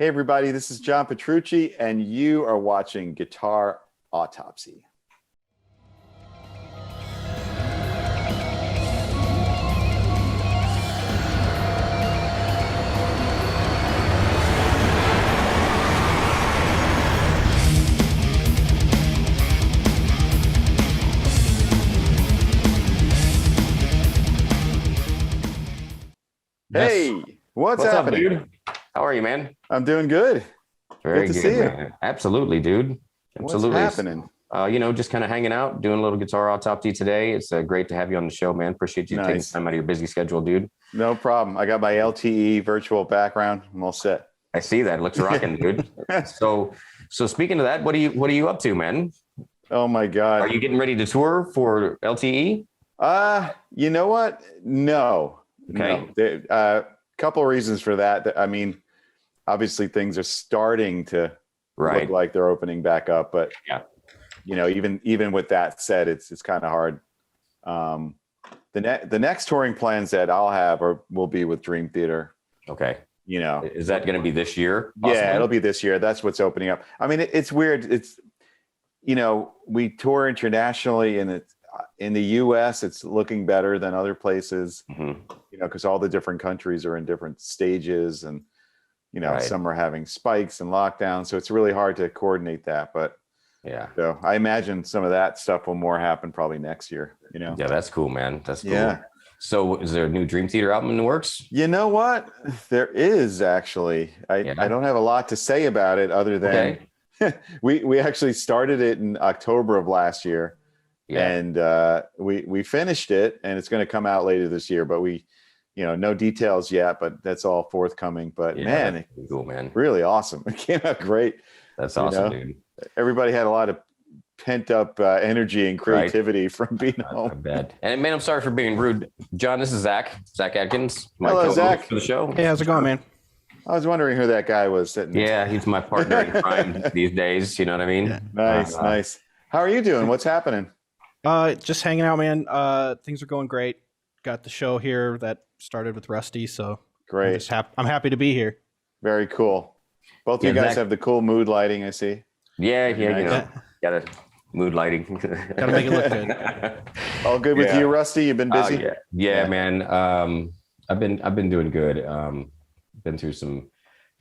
Hey everybody, this is John Petrucci, and you are watching Guitar Autopsy. Hey, what's happening? Up, dude? How are you, man? I'm doing good. Very good to good, see you. man. Absolutely, dude. Absolutely. What's happening? Just kind of hanging out, doing a little guitar autopsy today. It's great to have you on the show, man. Appreciate you taking time out of your busy schedule, dude. No problem. I got my LTE virtual background. I'm all set. I see that. It looks rocking, dude. So speaking of that, what are you up to, man? Oh my God. Are you getting ready to tour for LTE? You know what? No. Okay. No. Couple of reasons for that. I mean, obviously things are starting to look like they're opening back up, but yeah, even with that said, it's kind of hard. The next touring plans that I'll have will be with Dream Theater. Okay. Is that going to be this year? Possibly? Yeah, it'll be this year. That's what's opening up. I mean, it's weird. It's, we tour internationally, and it's in the US, it's looking better than other places, because all the different countries are in different stages, and, some are having spikes and lockdowns. So it's really hard to coordinate that. But yeah, so I imagine some of that stuff will more happen probably next year, Yeah, that's cool, man. That's cool. Yeah. So is there a new Dream Theater album in the works? You know what? There is actually. I don't have a lot to say about it other than we actually started it in October of last year. Yeah. And we finished it, and it's going to come out later this year, but we, no details yet, but that's all forthcoming. But man, cool, man. Really awesome. It came out great. That's awesome, dude. Everybody had a lot of pent up energy and creativity from being home. I bet. And man, I'm sorry for being rude. John, this is Zach Atkins. Hello, Zach. For the show. Hey, how's it going, man? I was wondering who that guy was sitting. Yeah, he's my partner in crime these days. You know what I mean? Yeah. Nice. How are you doing? What's happening? Just hanging out, man. Things are going great. Got the show here that started with Rusty, so great. I'm happy to be here. Very cool. Both of you guys have the cool mood lighting, I see. Yeah, got a mood lighting. Gotta make it look good. All good with you, Rusty? You've been busy? Yeah, man. I've been doing good. Been through some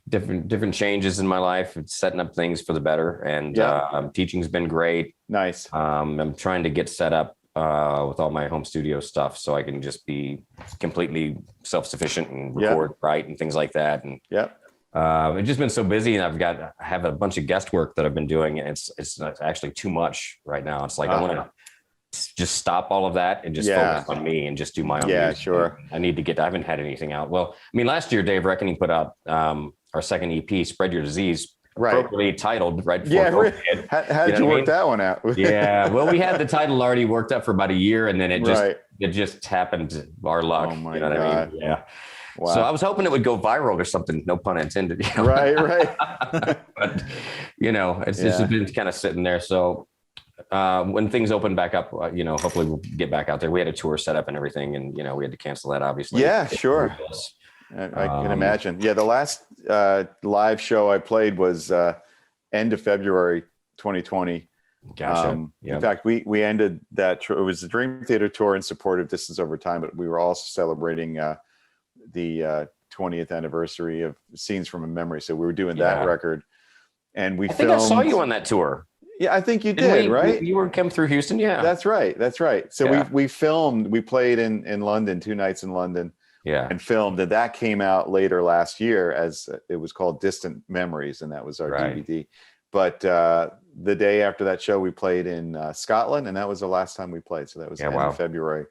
different changes in my life. It's setting up things for the better, and teaching's been great. Nice. I'm trying to get set up with all my home studio stuff, so I can just be completely self-sufficient and record and things like that. And it's just been so busy, and I have a bunch of guest work that I've been doing, and it's actually too much right now. It's like I want to just stop all of that and just focus on me and just do my own music. Sure. I haven't had anything out. Well, I mean, last year Dave Reckoning put out our second EP, Spread Your Disease, appropriately titled right before COVID. How did you work that one out? Yeah, well, we had the title already worked up for about a year, and then it just happened, our luck. Oh my God. I mean? Yeah. Wow. So I was hoping it would go viral or something, no pun intended. Right. But it's just been kind of sitting there. So when things open back up, hopefully we'll get back out there. We had a tour set up and everything, and we had to cancel that, obviously. Yeah, sure. I can imagine. Yeah, the last live show I played was end of February 2020. Gotcha. In fact, we ended that. It was the Dream Theater tour in support of Distance Over Time, but we were also celebrating the 20th anniversary of Scenes from a Memory. So we were doing that record, and I think I saw you on that tour. Yeah, I think you did, right? You came through Houston, yeah. That's right. So we filmed. We played in London, 2 nights in London. Yeah, and filmed, and that came out later last year as it was called Distant Memories, and that was our DVD. But the day after that show, we played in Scotland, and that was the last time we played. So that was end of February.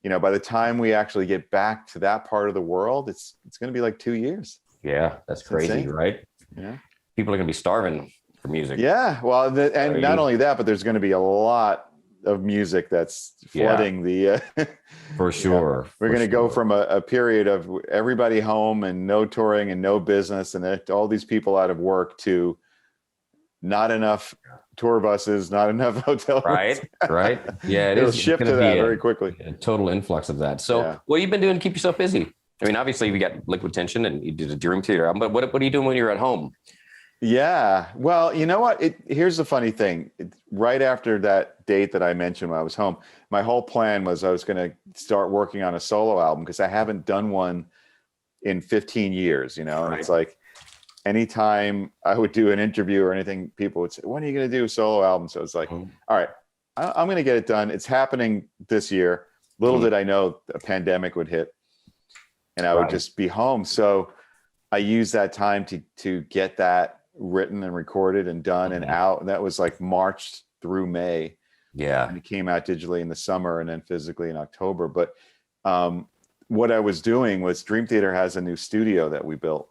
By the time we actually get back to that part of the world, it's going to be like 2 years. Yeah, that's crazy, insane. Right? Yeah, people are going to be starving for music. Yeah, well, and not only that, but there's going to be a lot of music that's flooding the for sure. We're going to go from a period of everybody home and no touring and no business and all these people out of work to not enough tour buses, not enough hotel rooms. Right. Yeah, it'll shift to that very quickly. A total influx of that. So what have you been doing to keep yourself busy? I mean, obviously we got Liquid Tension and you did a Dream Theater, but what are you doing when you're at home? Yeah. Well, you know what? Here's the funny thing. Right after that date that I mentioned when I was home, my whole plan was I was going to start working on a solo album because I haven't done one in 15 years, and it's like anytime I would do an interview or anything, people would say, when are you going to do a solo album? So it's like, all right, I'm going to get it done. It's happening this year. Little did I know a pandemic would hit and I would just be home. So I used that time to get that written and recorded and done and out. And that was like March through May. Yeah. And it came out digitally in the summer and then physically in October. But what I was doing was Dream Theater has a new studio that we built.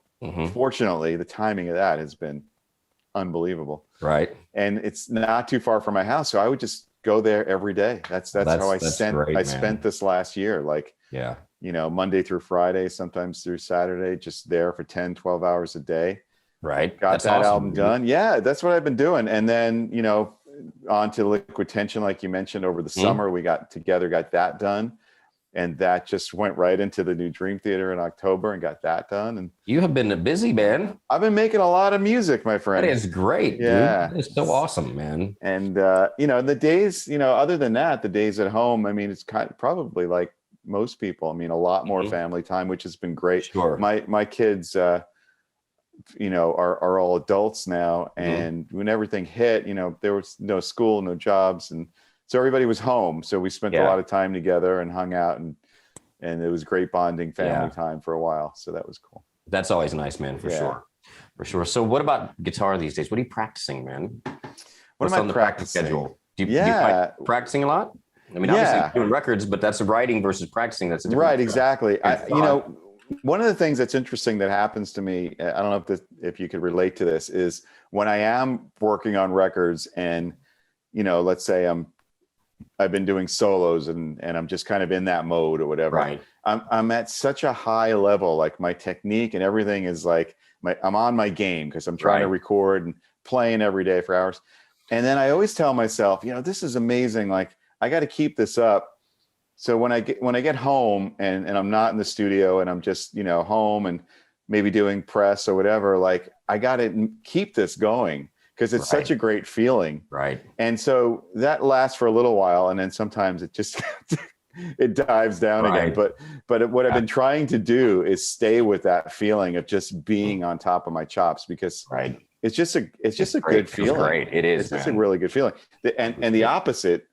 Fortunately, the timing of that has been unbelievable. Right. And it's not too far from my house. So I would just go there every day. That's how I spent this last year. Like, Monday through Friday, sometimes through Saturday, just there for 10, 12 hours a day. Right. Got that album done. Yeah, that's what I've been doing. And then, on to Liquid Tension, like you mentioned, over the summer, we got together, got that done. And that just went right into the new Dream Theater in October and got that done. And you have been busy, man. I've been making a lot of music, my friend. That is great. Yeah. Dude. That is so awesome, man. And, the days, other than that, the days at home, I mean, it's probably like most people. I mean, a lot more family time, which has been great. Sure. My kids, are all adults now. And when everything hit, there was no school, no jobs. And so everybody was home. So we spent a lot of time together and hung out and it was great bonding family time for a while. So that was cool. That's always nice, man, for sure. For sure. So what about guitar these days? What are you practicing, man? What's on the practice schedule? Do you like practicing a lot? I mean, obviously you're doing records, but that's writing versus practicing. That's a different right. Exactly. One of the things that's interesting that happens to me, I don't know if you could relate to this, is when I am working on records and, let's say I've been doing solos and I'm just kind of in that mode or whatever. Right. I'm at such a high level, like my technique and everything is like I'm on my game because I'm trying to record and playing every day for hours. And then I always tell myself, this is amazing. Like I got to keep this up. So when I get home and I'm not in the studio and I'm just, home and maybe doing press or whatever, like I got to keep this going because it's such a great feeling. Right. And so that lasts for a little while. And then sometimes it just, it dives down again. But what I've been trying to do is stay with that feeling of just being on top of my chops because it's just a good feeling. Great. It is. It's just a really good feeling. And the opposite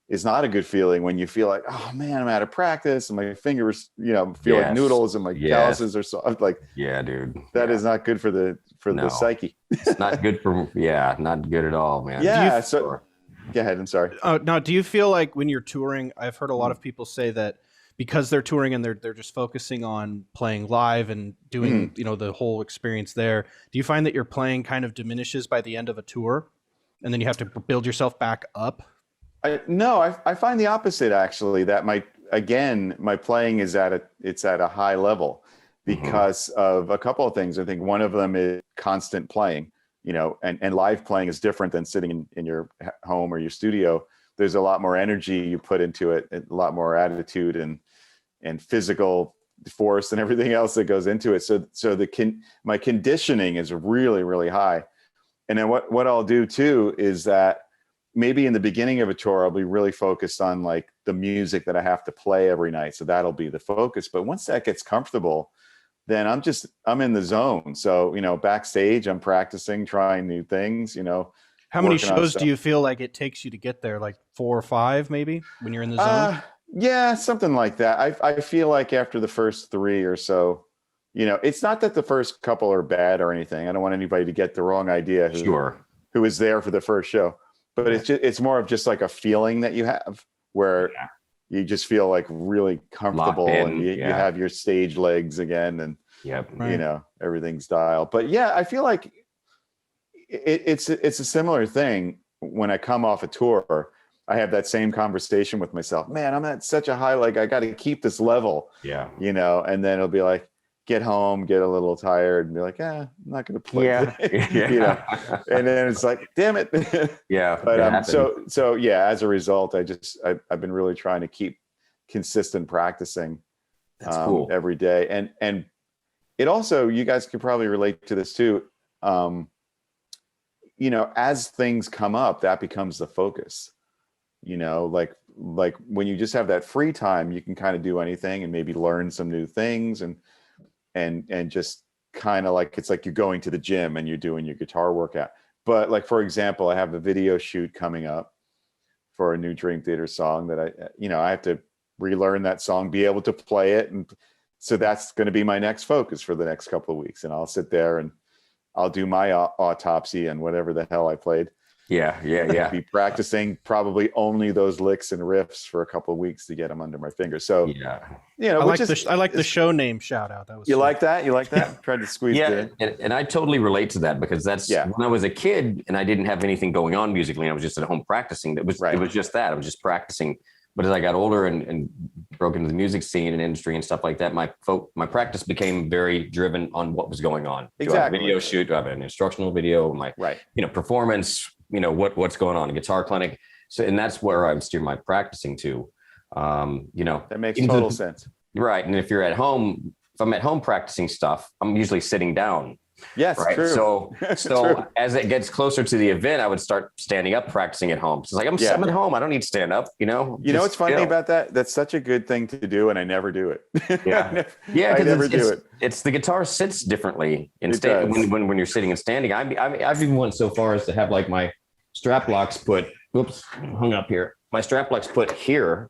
is not a good feeling when you feel like, oh man, I'm out of practice and my fingers, feel like noodles and my calluses are so like, dude, that is not good for the psyche. It's not good not good at all, man. Yeah. So go ahead. I'm sorry. Now, do you feel like when you're touring, I've heard a lot of people say that because they're touring and they're just focusing on playing live and doing, the whole experience there. Do you find that your playing kind of diminishes by the end of a tour and then you have to build yourself back up? No, I find the opposite actually, that my playing is at a high level because of a couple of things. I think one of them is constant playing, and live playing is different than sitting in your home or your studio. There's a lot more energy you put into it, a lot more attitude and physical force and everything else that goes into it. So my conditioning is really, really high. And then what I'll do too is that maybe in the beginning of a tour, I'll be really focused on like the music that I have to play every night. So that'll be the focus. But once that gets comfortable, then I'm in the zone. So, backstage, I'm practicing, trying new things, How many shows do you feel like it takes you to get there? Like 4 or 5, maybe, when you're in the zone? Yeah, something like that. I feel like after the first 3 or so, it's not that the first couple are bad or anything. I don't want anybody to get the wrong idea who is there for the first show. But it's more of just like a feeling that you have where you just feel like really comfortable and you have your stage legs again and everything's dialed. But yeah, I feel like it's a similar thing when I come off a tour. I have that same conversation with myself. Man, I'm at such a high, like I got to keep this level. Yeah. And then it'll be like, get home, get a little tired, and be like, I'm not going to play. And then it's like, damn it. But so as a result, I've been really trying to keep consistent practicing That's cool. every day. And it also, you guys could probably relate to this too. You know, as things come up, that becomes the focus, you know, like when you just have that free time, you can kind of do anything and maybe learn some new things and just kind of like, it's like you're going to the gym and you're doing your guitar workout. But like, for example, I have a video shoot coming up for a new Dream Theater song that I have to relearn that song, be able to play it. And so that's going to be my next focus for the next couple of weeks. And I'll sit there and I'll do my autopsy and whatever the hell I played. Yeah. Be practicing probably only those licks and riffs for a couple of weeks to get them under my fingers. So, you know, I like the show name shout out. That was like that? You like that? Tried to squeeze it in. And I totally relate to that because that's when I was a kid and I didn't have anything going on musically. And I was just at home practicing. It was just that. I was just practicing. But as I got older and broke into the music scene and industry and stuff like that, my practice became very driven on what was going on. Exactly. Do I have a video shoot? Do I have an instructional video? My performance? You know, what's going on, a guitar clinic. So, and that's where I would steer my practicing to. You know, that makes total sense. Right. And if you're at home, if I'm at home practicing stuff, I'm usually sitting down. Yes, right. True. So True. As it gets closer to the event, I would start standing up practicing at home. So it's like I'm at home. I don't need to stand up. You know. You know what's funny about that? That's such a good thing to do, and I never do it. Yeah, I never do it. It's the guitar sits differently in when you're sitting and standing. I've even went so far as to have like my strap locks put. Oops, hung up here. My strap locks put here.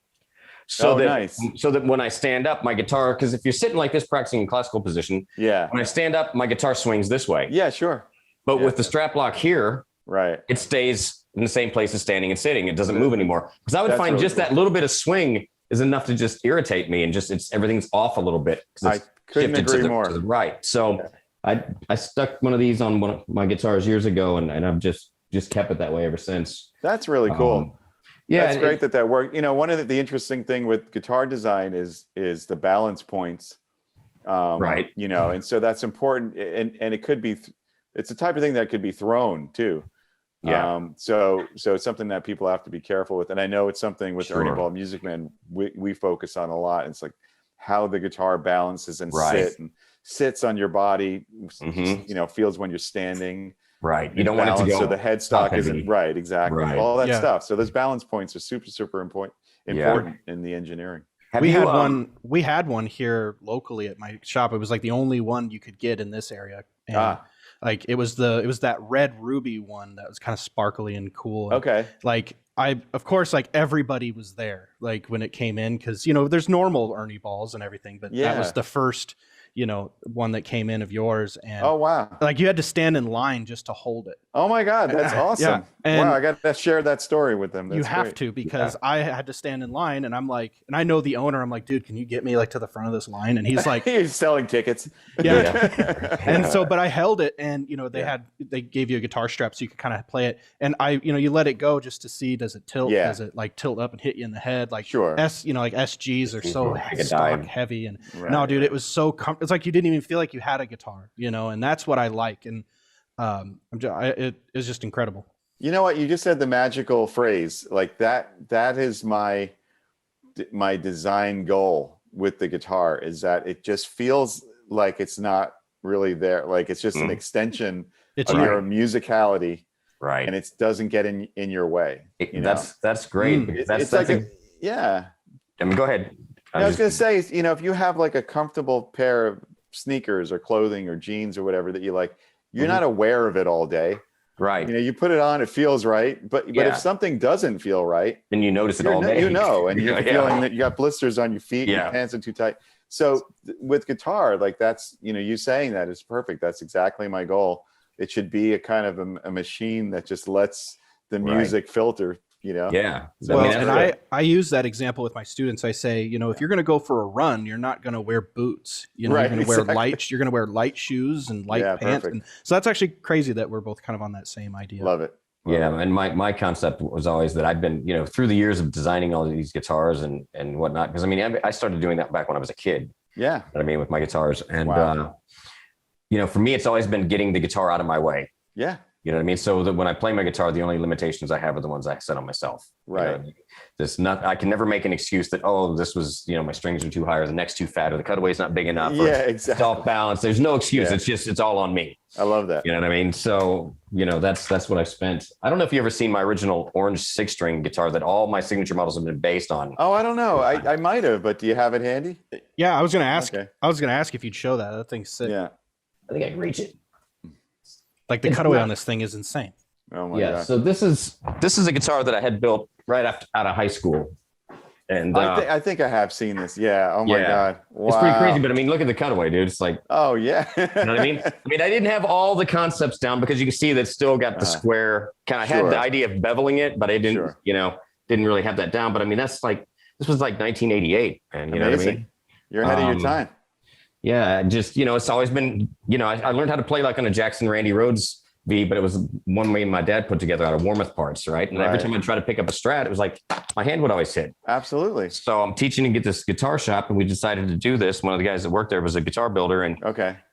So that when I stand up, my guitar, because if you're sitting like this practicing in classical position, when I stand up, my guitar swings this way. Yeah, sure. But with the strap lock here, right, it stays in the same place as standing and sitting. It doesn't move anymore. Because I would find really that little bit of swing is enough to just irritate me and just everything's off a little bit. I couldn't agree more. To the right. So I stuck one of these on one of my guitars years ago, and I've just kept it that way ever since. That's really cool. That's great that worked. You know, one of the interesting thing with guitar design is the balance points. Right. You know, and so that's important. And it could be, it's the type of thing that could be thrown too. Yeah. So it's something that people have to be careful with. And I know it's something with Ernie Ball Music Man, we focus on a lot. It's like how the guitar balances and sits on your body, you know, feels when you're standing. Right. You don't want it to go. So the headstock isn't right. Exactly. Right. All that stuff. So those balance points are super important in the engineering. We had one here locally at my shop. It was like the only one you could get in this area. And like it was that red ruby one that was kind of sparkly and cool. Okay. Like of course, like everybody was there, like when it came in, because you know there's normal Ernie balls and everything, but that was the first, you know, one that came in of yours. And oh wow, like you had to stand in line just to hold it. Oh my God, that's awesome. Wow, I got to share that story with them. That's you have to, because I had to stand in line, and I'm like, and I know the owner, I'm like, dude, can you get me like to the front of this line? And he's like, he's selling tickets. And so, but I held it, and you know, they gave you a guitar strap so you could kind of play it, and you let it go just to see, does it tilt? Does it like tilt up and hit you in the head? Like like SGs are so stock heavy, and no, dude, it was so comfortable. It's like you didn't even feel like you had a guitar, you know, and that's what I like. And it is just incredible. You know what? You just said the magical phrase like that. That is my design goal with the guitar, is that it just feels like it's not really there. Like it's just an extension of your musicality. Right. And it doesn't get in your way. That's great. Because that's I mean, go ahead. I was going to say, you know, if you have like a comfortable pair of sneakers or clothing or jeans or whatever that you like, you're not aware of it all day. Right. You know, you put it on, it feels right. But if something doesn't feel right, then you notice it all day. You know, and you're feeling that you got blisters on your feet, and your pants are too tight. So with guitar, like that's, you know, you saying that is perfect. That's exactly my goal. It should be a kind of a machine that just lets the music filter, you know? Yeah. Well, and I use that example with my students. I say, you know, if you're going to go for a run, you're not going to wear boots. You know, you're going to wear you're going to wear light shoes and light pants. And so that's actually crazy that we're both kind of on that same idea. Love it. And my concept was always that I've been, you know, through the years of designing all of these guitars and whatnot, because I mean, I started doing that back when I was a kid. Yeah. You know what I mean, with my guitars. And, you know, for me, it's always been getting the guitar out of my way. Yeah. You know what I mean? So that when I play my guitar, the only limitations I have are the ones I set on myself. Right. You know what I mean? I can never make an excuse that, oh, this was, my strings are too high or the neck's too fat or the cutaway's not big enough. Yeah, exactly. It's off balance. There's no excuse. Yeah. It's all on me. I love that. You know what I mean? So, that's what I've spent. I don't know if you ever seen my original orange 6-string guitar that all my signature models have been based on. Oh, I don't know. I might have, but do you have it handy? Yeah, I was going to ask. Okay. I was going to ask if you'd show that. That thing's sick. Yeah. I think I can reach it. Like the cutaway on this thing is insane. Oh my God. So this is a guitar that I had built right out of high school. And I think I have seen this. Yeah. Oh my God. Wow. It's pretty crazy, but I mean, look at the cutaway, dude. It's like, oh yeah. You know what I mean? I didn't have all the concepts down because you can see that still got the square kind of had the idea of beveling it, but I didn't, didn't really have that down. But I mean, this was like 1988. And you know what I mean? You're ahead of your time. Yeah. Just, it's always been, I learned how to play like on a Jackson Randy Rhoads V, but it was one way my dad put together out of Warmoth parts, right? And every time I try to pick up a Strat, it was like my hand would always hit. Absolutely. So I'm teaching to get this guitar shop, and we decided to do this. One of the guys that worked there was a guitar builder, and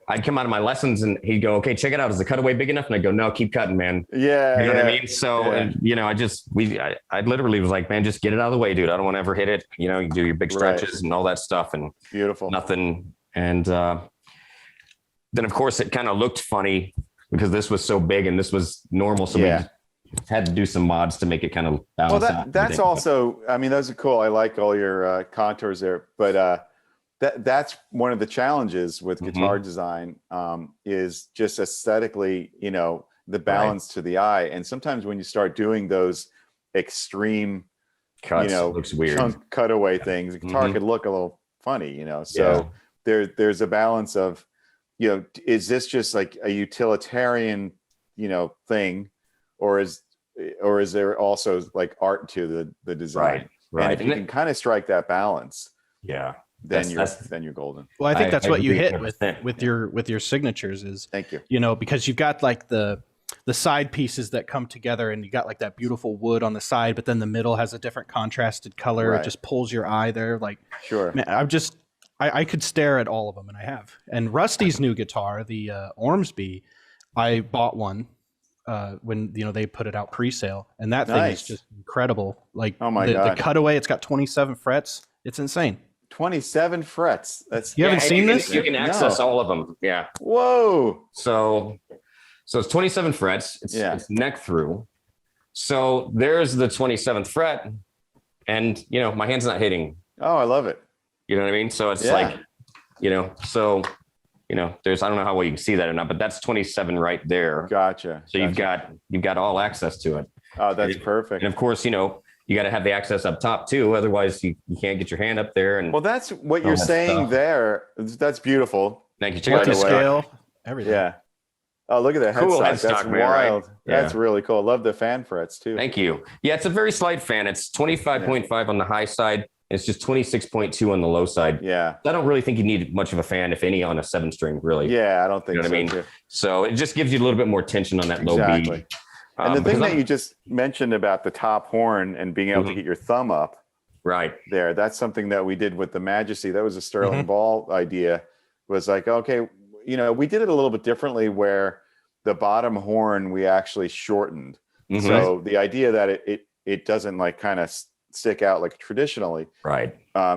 I'd come out of my lessons, and he'd go, "Okay, check it out. Is the cutaway big enough?" And I'd go, "No, keep cutting, man." Yeah, you know what I mean. So, I literally was like, "Man, just get it out of the way, dude. I don't want to ever hit it." You do your big stretches and all that stuff, and beautiful. Nothing, and then of course it kind of looked funny. Because this was so big and this was normal. So we had to do some mods to make it kind of balance out. That's also, those are cool. I like all your contours there. But that's one of the challenges with guitar design is just aesthetically, the balance to the eye. And sometimes when you start doing those extreme, cuts, looks weird. Chunk cutaway things, the guitar could look a little funny, So there's a balance of, is this just like a utilitarian, thing, or is there also like art to the design? Right. And if you can kind of strike that balance, then you're golden. Well, I think that's what you hit with your signatures is, thank you. Because you've got like the side pieces that come together, and you got like that beautiful wood on the side, but then the middle has a different contrasted color. It just pulls your eye there. Like, sure. Man, I could stare at all of them, and I have. And Rusty's new guitar, the Ormsby, I bought one when they put it out pre-sale, and that thing is just incredible. Like, oh my God, the cutaway, it's got 27 frets. It's insane. 27 frets. That's you haven't seen this? You can access all of them. Yeah. Whoa. So it's 27 frets. It's neck through. So there's the 27th fret, and my hand's not hitting. Oh, I love it. You know what I mean? So it's like, there's, I don't know how well you can see that or not, but that's 27 right there. Gotcha. So you've got all access to it. Oh, that's perfect. And of course, you got to have the access up top too. Otherwise you can't get your hand up there. And well, that's what you're saying there. That's beautiful. Thank you. Check out the scale, everything. Yeah. Oh, look at that cool headstock. That's man, wild. Right? That's really cool. I love the fan frets too. Thank you. Yeah, it's a very slight fan. It's 25.5 on the high side. It's just 26.2 on the low side. Yeah. I don't really think you need much of a fan, if any, on a 7-string, really. Yeah, I don't think so. What I mean? Too. So it just gives you a little bit more tension on that low B. And the thing that you just mentioned about the top horn and being able to get your thumb up there, that's something that we did with the Majesty. That was a Sterling Ball idea. Was like, okay, we did it a little bit differently where the bottom horn we actually shortened. So the idea that it doesn't like kind of stick out like traditionally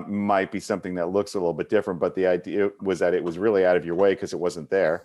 might be something that looks a little bit different, but the idea was that it was really out of your way because it wasn't there.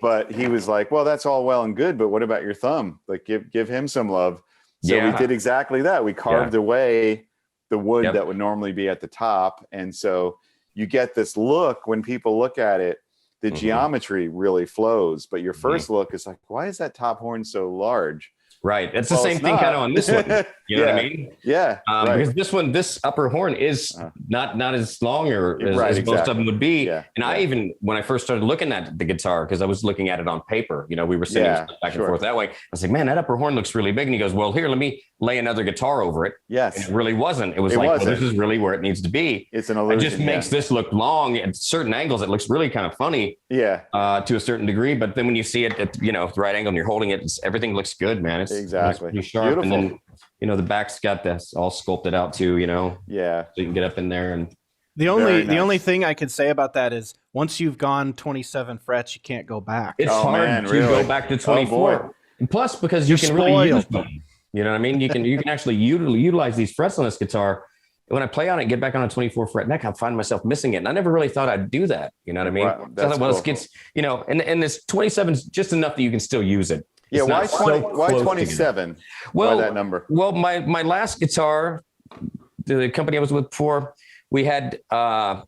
But he was like, well, that's all well and good, but what about your thumb? Like give him some love. So we did exactly that. We carved away the wood that would normally be at the top, and so you get this look when people look at it, the geometry really flows, but your first look is like, why is that top horn so large? Right. It's the same thing kind of on this one. You know what I mean? Yeah. Because this upper horn is not as long as most of them would be. Yeah. And I even, when I first started looking at the guitar, because I was looking at it on paper, we were sending stuff back and forth that way. I was like, man, that upper horn looks really big. And he goes, well, here, let me lay another guitar over it. Yes. And it really wasn't. It was like, well, this is really where it needs to be. It's an illusion. It just makes this look long at certain angles. It looks really kind of funny. Yeah. To a certain degree. But then when you see it at, the right angle and you're holding it, everything looks good, man. It's pretty sharp. Beautiful. And then, the back's got this all sculpted out too, Yeah. So you can get up in there. And the only thing I could say about that is once you've gone 27 frets, you can't go back. It's hard to go back to 24. And plus, because you can really use them. You know what I mean? You can actually utilize these frets on this guitar. When I play on it, get back on a 24 fret neck, I find myself missing it. And I never really thought I'd do that. You know what I mean? Wow, that's so it gets, you know, and this 27 is just enough that you can still use it. Yeah. Why 27? Well, why that number? Well, my last guitar, the company I was with before, we had, the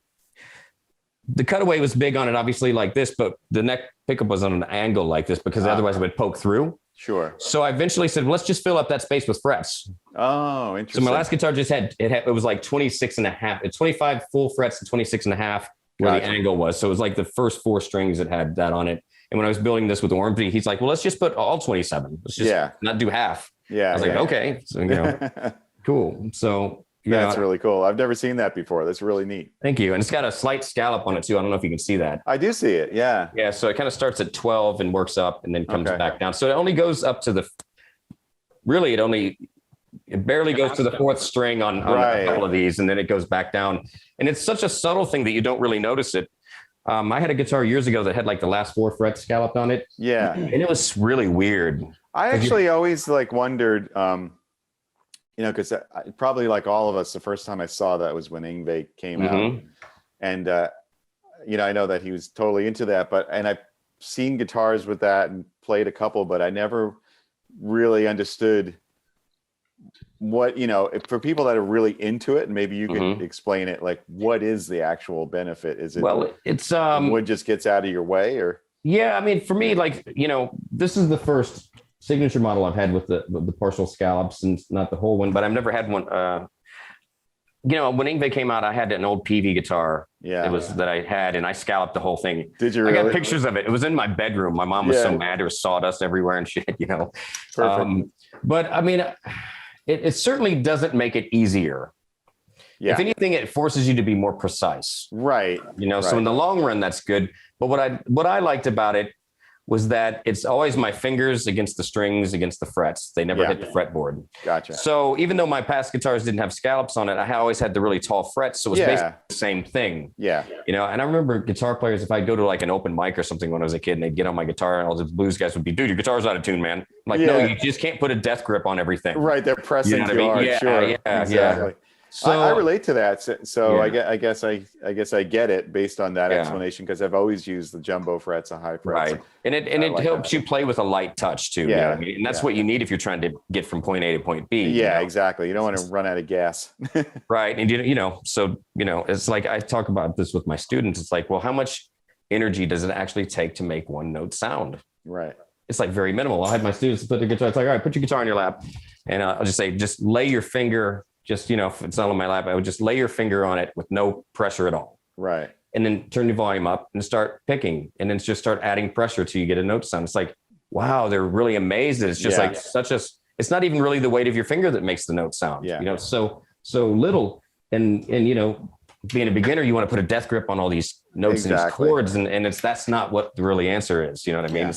cutaway was big on it, obviously like this, but the neck pickup was on an angle like this because otherwise it would poke through. Sure. So I eventually said, well, let's just fill up that space with frets. Oh, interesting. So my last guitar just had, it was like 26 and a half. It's 25 full frets and 26 and a half where the angle was. So it was like the first 4 strings that had that on it. And when I was building this with Ormsby, he's like, well, let's just put all 27. Let's just not do half. Yeah. I was like, okay. So, you know, cool. So that's really cool. I've never seen that before. That's really neat. Thank you. And it's got a slight scallop on it too. I don't know if you can see that. I do see it. Yeah. Yeah. So it kind of starts at 12 and works up and then comes back down. So it only goes up to it barely goes to the 4th string on a couple of these, and then it goes back down. And it's such a subtle thing that you don't really notice it. I had a guitar years ago that had like the last 4 frets scalloped on it. Yeah. And it was really weird. I actually always like wondered, you know, because probably like all of us, the first time I saw that was when Yngwie came out. And, you know, I know that he was totally into that, and I've seen guitars with that and played a couple, but I never really understood what, you know, for people that are really into it, and maybe you could explain it, like what is the actual benefit? Is it, well, it's wood just gets out of your way, or? Yeah, I mean, for me, like, you know, this is the first signature model I've had with the partial scallops, and not the whole one, but I've never had one. You know, when Yngwie came out, I had an old PV guitar. Yeah, it was that I had, and I scalloped the whole thing. Did you really? I got pictures of it. It was in my bedroom. My mom was so mad. There was sawdust everywhere and shit, you know. Perfect. But I mean, it certainly doesn't make it easier. Yeah. If anything, it forces you to be more precise. Right. You know, so in the long run, that's good. But what I liked about it was that it's always my fingers against the strings, against the frets. They never hit the fretboard. Gotcha. So even though my past guitars didn't have scallops on it, I always had the really tall frets. So it was basically the same thing. Yeah. You know, and I remember guitar players, if I go to like an open mic or something when I was a kid and they'd get on my guitar and all the blues guys would be, dude, your guitar's out of tune, man. I'm like, no, you just can't put a death grip on everything. Right. They're pressing too hard. Yeah, sure. Yeah, exactly. So I relate to that. So Yeah. I guess I get it based on that explanation, because I've always used the jumbo frets, the high frets. Right. And it helps you play with a light touch too. Yeah. You know what I mean? And that's what you need if you're trying to get from point A to point B. Yeah, exactly. You don't want to run out of gas. Right. And you know, so, you know, it's like, I talk about this with my students. It's like, well, how much energy does it actually take to make one note sound? Right. It's like very minimal. I had my students put their guitar. It's like, all right, put your guitar on your lap. And I'll just say, just lay your finger, just, you know, if it's not on my lap, I would just lay your finger on it with no pressure at all. Right. And then turn your volume up and start picking, and then just start adding pressure till you get a note sound. It's like, wow, they're really amazed that it's just like it's not even really the weight of your finger that makes the note sound. Yeah. You know, so little. And you know, being a beginner, you want to put a death grip on all these notes and these chords, and that's not what the really answer is. You know what I mean? Yeah.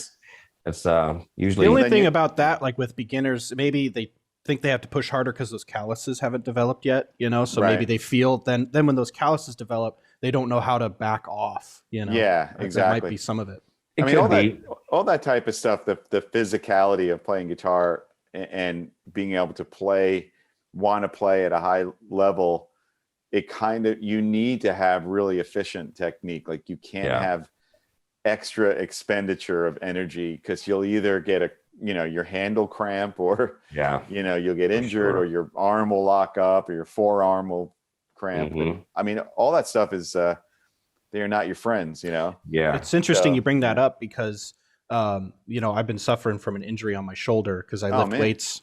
It's usually the only thing about that, like with beginners, maybe they think they have to push harder because those calluses haven't developed yet, you know? So maybe they feel then when those calluses develop, they don't know how to back off, you know? Yeah, exactly. That might be some of it. I mean, all that type of stuff, the physicality of playing guitar and being able to want to play at a high level, it kind of, you need to have really efficient technique. Like you can't have extra expenditure of energy, because you'll either get your handle cramp, or you'll get injured, or your arm will lock up, or your forearm will cramp. And, I mean, all that stuff is they're not your friends, you know. It's interesting you bring that up, because you know, I've been suffering from an injury on my shoulder because I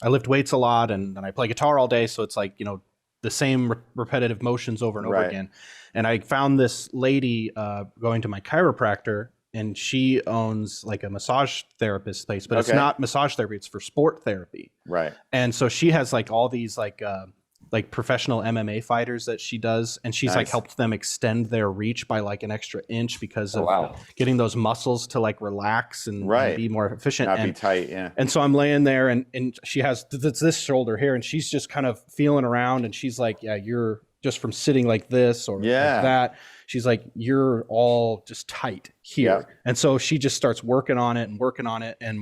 lift weights a lot, and I play guitar all day, so it's like, you know, the same repetitive motions over and over again. And I found this lady going to my chiropractor, and she owns like a massage therapist place, but it's not massage therapy, it's for sport therapy. Right. And so she has like all these like professional MMA fighters that she does, and she's like helped them extend their reach by like an extra inch because of getting those muscles to like relax and be more efficient. Not be tight, And so I'm laying there, and she has this shoulder here, and she's just kind of feeling around, and she's like, yeah, you're just from sitting like this or like that. She's like, you're all just tight here. And so she just starts working on it, and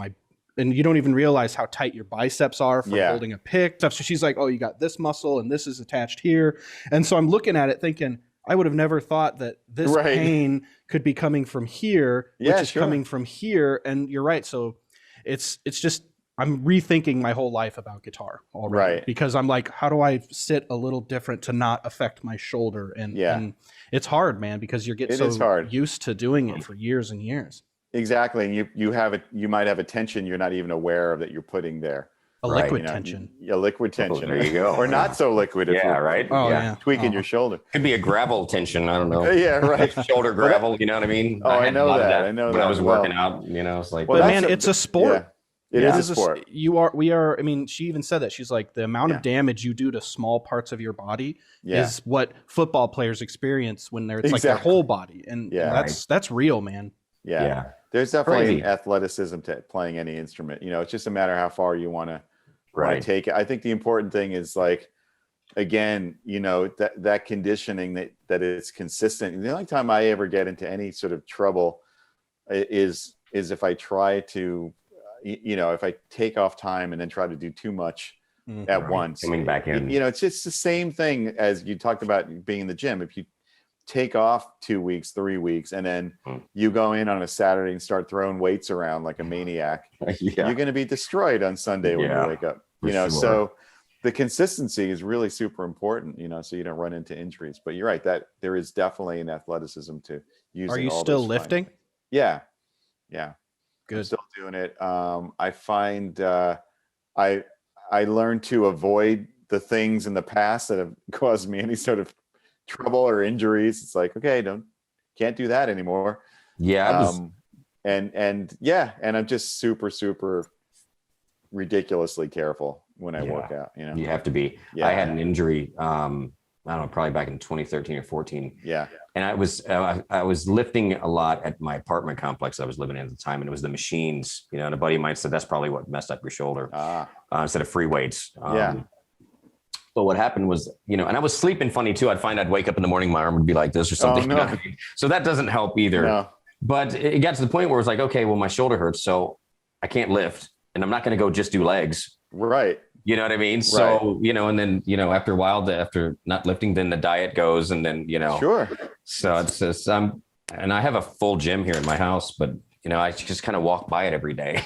and you don't even realize how tight your biceps are from holding a pick stuff. So she's like, oh, you got this muscle and this is attached here. And so I'm looking at it thinking, I would have never thought that this pain could be coming from here, which is coming from here. And you're right. So it's just, I'm rethinking my whole life about guitar already, because I'm like, how do I sit a little different to not affect my shoulder? And it's hard, man, because you get so used to doing it for years and years. Exactly. And you might have a tension you're not even aware of that you're putting there. A liquid tension. A liquid tension. There you go. Or not so liquid. If you're tweaking your shoulder. Could be a gravel tension. I don't know. Yeah, right. Shoulder gravel. You know what I mean? Oh, I know that. I know when that. I was working out. You know, it's like. But man, it's a sport. It is a sport. We are. I mean, she even said that. She's like, the amount of damage you do to small parts of your body is what football players experience when it's like their whole body, and that's real, man. Yeah. There's definitely an athleticism to playing any instrument. You know, it's just a matter of how far you want to take it. I think the important thing is, like, again, you know, that conditioning that it's consistent. The only time I ever get into any sort of trouble is if I try to, you know, if I take off time and then try to do too much at once. Coming back in. You know, it's just the same thing as you talked about being in the gym. If you take off 2 weeks, 3 weeks, and then you go in on a Saturday and start throwing weights around like a maniac, you're going to be destroyed on Sunday when you wake up. You know, so the consistency is really super important, you know, so you don't run into injuries. But you're right, that there is definitely an athleticism to using. Are you still lifting? Yeah. Good. I'm still doing it. I find I learned to avoid the things in the past that have caused me any sort of trouble or injuries. It's like, okay, can't do that anymore. And I'm just super ridiculously careful when I work out. You know, you have to be. I had an injury. I don't know, probably back in 2013 or 14. And I was lifting a lot at my apartment complex I was living in at the time, and it was the machines. You know, and a buddy of mine said that's probably what messed up your shoulder instead of free weights. But what happened was, you know, and I was sleeping funny too. I'd wake up in the morning, my arm would be like this or something. You know what I mean? So that doesn't help either. No. But it got to the point where it was like, okay, well, my shoulder hurts, so I can't lift, and I'm not going to go just do legs. Right. You know what I mean? So, you know, and then, you know, after a while, after not lifting, then the diet goes, and then, you know. Sure. So it's just, and I have a full gym here in my house, but, you know, I just kind of walk by it every day.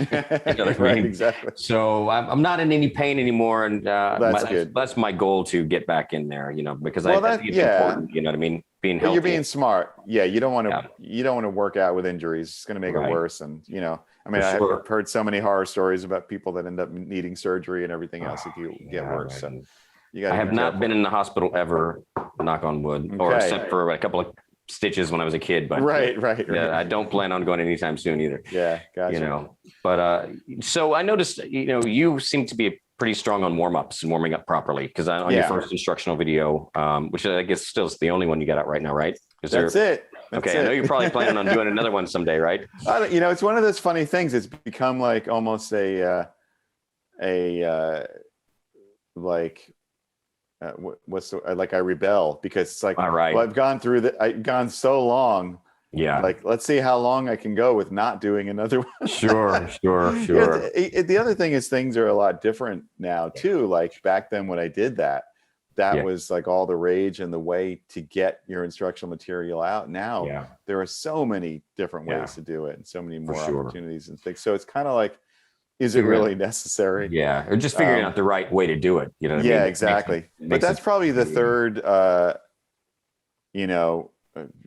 You know what I mean? Exactly. So I'm not in any pain anymore. And that's my goal, to get back in there, you know, because I think it's important, you know what I mean? Being healthy. You're being smart. Yeah. You don't want to work out with injuries. It's going to make it worse. And, you know, I mean, I've heard so many horror stories about people that end up needing surgery and everything else if you get worse. So I have not been in the hospital ever, knock on wood, or except for a couple of stitches when I was a kid, but yeah, I don't plan on going anytime soon either. Yeah, gotcha. You know, but so I noticed, you know, you seem to be pretty strong on warm-ups and warming up properly, because on your first instructional video, which I guess still is the only one you got out right now, right? That's it. Okay, I know you're probably planning on doing another one someday, right? You know, it's one of those funny things. It's become like almost a I rebel, because it's like, well, I've gone so long. Yeah. Like, let's see how long I can go with not doing another one. Sure. The other thing is, things are a lot different now too. Like back then when I did that was like all the rage and the way to get your instructional material out. Now there are so many different ways to do it, and so many more opportunities and things. So it's kind of like, is it really necessary? Yeah. Or just figuring out the right way to do it. You know what I mean? Yeah, exactly. But that's probably the third,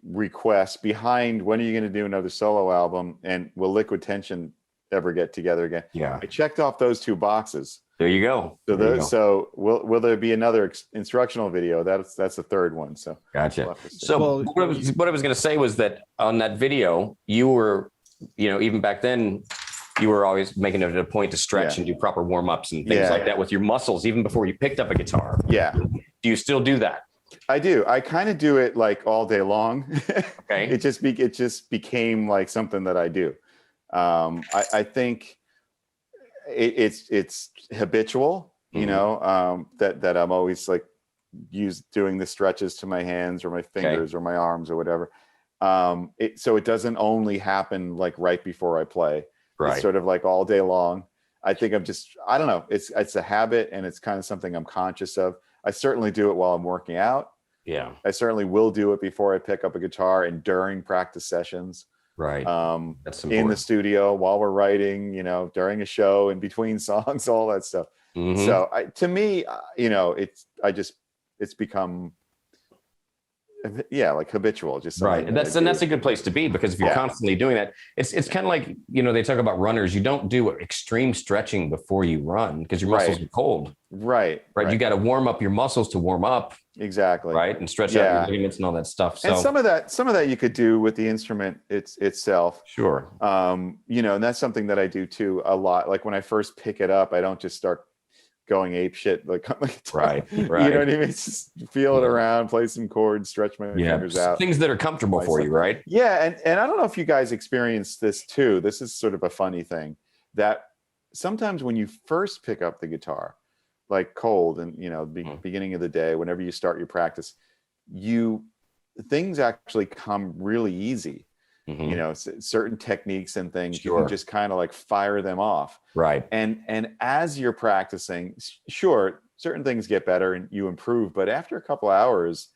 request behind, when are you going to do another solo album, and will Liquid Tension ever get together again? Yeah. I checked off those two boxes. There you go. So will there be another instructional video? That's the third one. So gotcha. So what I was going to say was that on that video, you were, you know, even back then, you were always making it a point to stretch and do proper warm-ups and things like that with your muscles, even before you picked up a guitar. Yeah. Do you still do that? I do. I kind of do it like all day long. Okay. It just became like something that I do. I think it's habitual, you know, that I'm always like doing the stretches to my hands or my fingers or my arms or whatever. So it doesn't only happen like right before I play. Right. It's sort of like all day long. I think I don't know. It's a habit, and it's kind of something I'm conscious of. I certainly do it while I'm working out. Yeah. I certainly will do it before I pick up a guitar and during practice sessions. Right. That's important. In the studio while we're writing, during a show, in between songs, all that stuff. Mm-hmm. So to me, it's become, like habitual, just right. And that's a good place to be, because if you're constantly doing that, it's kind of like, they talk about runners. You don't do extreme stretching before you run because your muscles are cold. Right. You got to warm up your muscles to warm up. Exactly. Right. And stretch out your ligaments and all that stuff. So, and some of that you could do with the instrument itself. Sure. And that's something that I do too a lot. Like when I first pick it up, I don't just start going ape shit like right. You know what I mean? It's just feel it around, play some chords, stretch my fingers out. Things that are comfortable for you, right? Yeah, and I don't know if you guys experience this too. This is sort of a funny thing, that sometimes when you first pick up the guitar, like cold and beginning of the day, whenever you start your practice, things actually come really easy. Mm-hmm. Certain techniques and things, you can just kind of like fire them off. Right. And as you're practicing, sure, certain things get better and you improve, but after a couple hours,